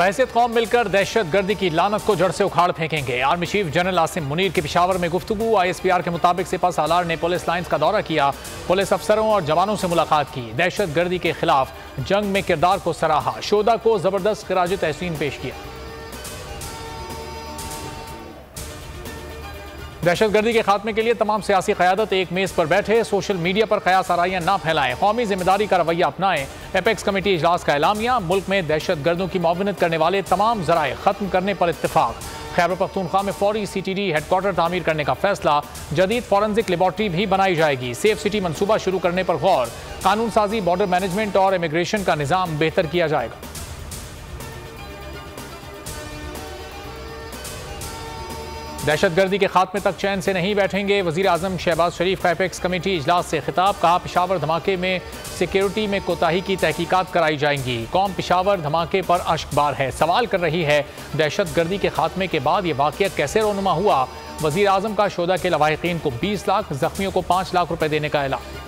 बहैसियत कौम मिलकर दहशत गर्दी की लानत को जड़ से उखाड़ फेंकेंगे। Army chief general Asim Munir की पेशावर में गुफ्तगू। ISPR के मुताबिक सिपा सालार ने पुलिस लाइन्स का दौरा किया, पुलिस अफसरों और जवानों से मुलाकात की, दहशत गर्दी के खिलाफ जंग में किरदार को सराहा, शोधा को जबरदस्त खिराज तहसीन पेश किया। दहशत गर्दी के खात्मे के लिए तमाम सियासी क़यादत एक मेज़ पर बैठे, सोशल मीडिया पर क़यास आराइयां ना फैलाएं, कौमी जिम्मेदारी का रवैया अपनाएं। एपेक्स कमेटी इजलास का ऐलामिया, मुल्क में दहशत गर्दों की मुआवनत करने वाले तमाम ज़राए ख़त्म करने पर इत्तेफाक। खैबर पख्तूनख्वा में फौरी CTD हेडक्वार्टर तामीर करने का फैसला, जदीद फॉरेंसिक लेबॉर्ट्री भी बनाई जाएगी। सेफ सिटी मनसूबा शुरू करने पर गौर, कानून साजी, बॉर्डर मैनेजमेंट और इमिग्रेशन का निज़ाम बेहतर किया जाएगा। दहशत गर्दी के खात्मे तक चैन से नहीं बैठेंगे। वज़ीर आज़म शहबाज शरीफ का एपेक्स कमेटी इजलास से खिताब, कहा पेशावर धमाके में सिक्योरिटी में कोताही की तहकीकात कराई जाएंगी। कौम पेशावर धमाके पर अश्कबार है, सवाल कर रही है दहशत गर्दी के खात्मे के बाद ये वाक़या कैसे रोनुमा हुआ। वज़ीर आज़म का शोधा के लवाहिकीन को 20 लाख, जख्मियों को 5 लाख रुपए देने का ऐलान।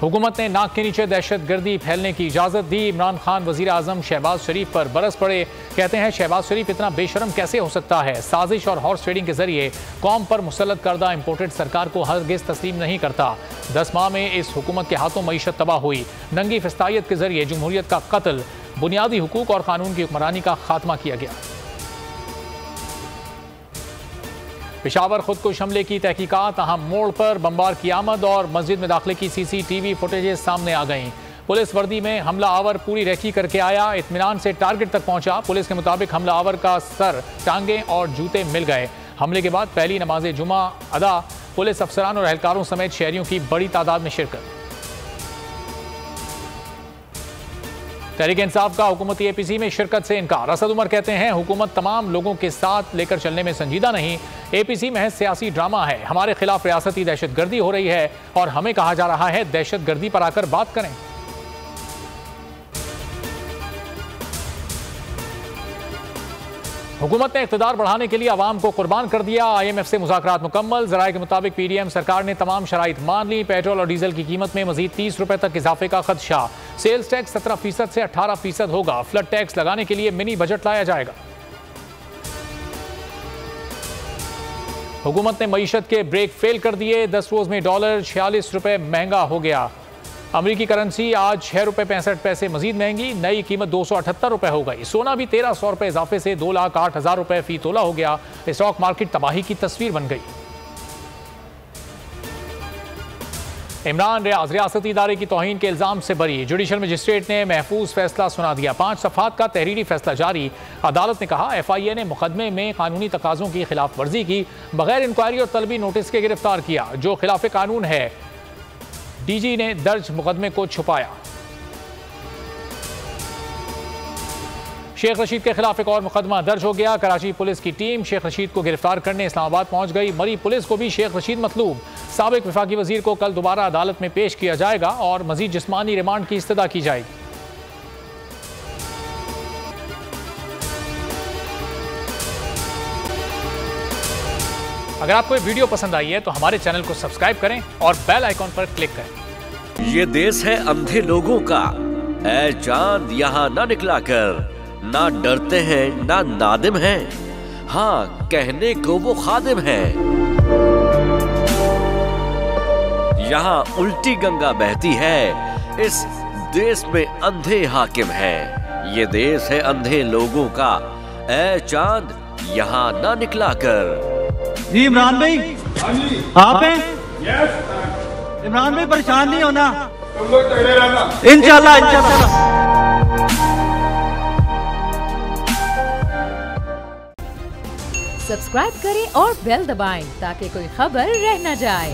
हुकूमत ने नाक के नीचे दहशत गर्दी फैलने की इजाज़त दी। इमरान खान वज़ीर आज़म शहबाज शरीफ पर बरस पड़े, कहते हैं शहबाज शरीफ इतना बेशरम कैसे हो सकता है। साजिश और हॉर्स ट्रेडिंग के जरिए कौम पर मुसल्लत करदा इम्पोर्टेड सरकार को हरगिज़ तस्लीम नहीं करता। 10 माह में इस हुकूमत के हाथों मईशत तबाह हुई, नंगी फिस्तायत के जरिए जमहूरियत का कत्ल, बुनियादी हुकूक और कानून की हुक्मरानी का खात्मा किया गया। पेशावर खुदकुश हमले की तहकीकात, अहम मोड़ पर बमबार की आमद और मस्जिद में दाखिले की CCTV फुटेजेस सामने आ गईं। पुलिस वर्दी में हमला आवर पूरी रेकी करके आया, इत्मीनान से टारगेट तक पहुंचा। पुलिस के मुताबिक हमला आवर का सर, टांगे और जूते मिल गए। हमले के बाद पहली नमाज जुमा अदा, पुलिस अफसरान और एहलकारों समेत शहरियों की बड़ी तादाद में शिरकत। तहरीक इंसाफ का हुकूमती APC में शिरकत से इनकार। असद उमर कहते हैं हुकूमत तमाम लोगों के साथ लेकर चलने में संजीदा नहीं, APC महज सियासी ड्रामा है। हमारे खिलाफ रियासती दहशत गर्दी हो रही है और हमें कहा जा रहा है दहशत गर्दी पर आकर बात करें। हुकूमत ने इक़्तिदार बढ़ाने के लिए अवाम को कुर्बान कर दिया। IMF से मुज़ाकरात मुकम्मल। ज़राए के मुताबिक PDM सरकार ने तमाम शराइत मान ली। पेट्रोल और डीजल की कीमत में मजीद 30 रुपए तक इजाफे का खदशा। सेल्स टैक्स 17% से 18% होगा। फ्लड टैक्स लगाने के लिए मिनी बजट लाया जाएगा। हुकूमत ने मईशत के ब्रेक फेल कर दिए। 10 रोज में डॉलर 46 रुपए महंगा हो गया। अमरीकी करेंसी आज 6 रुपए 65 पैसे मजीद महंगी, नई कीमत 278 रुपए हो गई। सोना भी 1300 रुपए इजाफे से 2,08,000 रुपए फी तोला हो गया। स्टॉक मार्केट तबाही की तस्वीर बन गई। इमरान रियासती इदारे की तौहीन के इल्जाम से बरी। जुडिशल मजिस्ट्रेट ने महफूज फैसला सुना दिया। 5 सफ़ात का तहरीरी फैसला जारी। अदालत ने कहा FIA ने मुकदमे में कानूनी तकाज़ों की खिलाफ वर्जी की, बगैर इंक्वायरी और तलबी नोटिस के गिरफ्तार किया। जो खिलाफ कानून है, DG ने दर्ज मुकदमे को छुपाया। शेख रशीद के खिलाफ एक और मुकदमा दर्ज हो गया। कराची पुलिस की टीम शेख रशीद को गिरफ्तार करने इस्लामाबाद पहुंच गई। मरी पुलिस को भी शेख रशीद मतलूब। साबिक वफाकी वजीर को कल दोबारा अदालत में पेश किया जाएगा और मजीद जिस्मानी रिमांड की इस्तदा की जाएगी। अगर आपको ये वीडियो पसंद आई है तो हमारे चैनल को सब्सक्राइब करें और बेल आइकॉन पर क्लिक करें। ये देश है अंधे लोगों का, ऐ चांद यहाँ ना निकला कर। ना डरते हैं ना नादिम हैं, हाँ कहने को वो खादिम हैं। यहाँ उल्टी गंगा बहती है, इस देश में अंधे हाकिम हैं। ये देश है अंधे लोगों का, ऐ चांद यहाँ ना निकला कर। जी इमरान भाई, आप हैं? इमरान भाई परेशान नहीं होना, तुम लोग तगड़े रहना। इंशाल्लाह इंशाल्लाह। सब्सक्राइब करें और बेल दबाएं ताकि कोई खबर रह न जाए।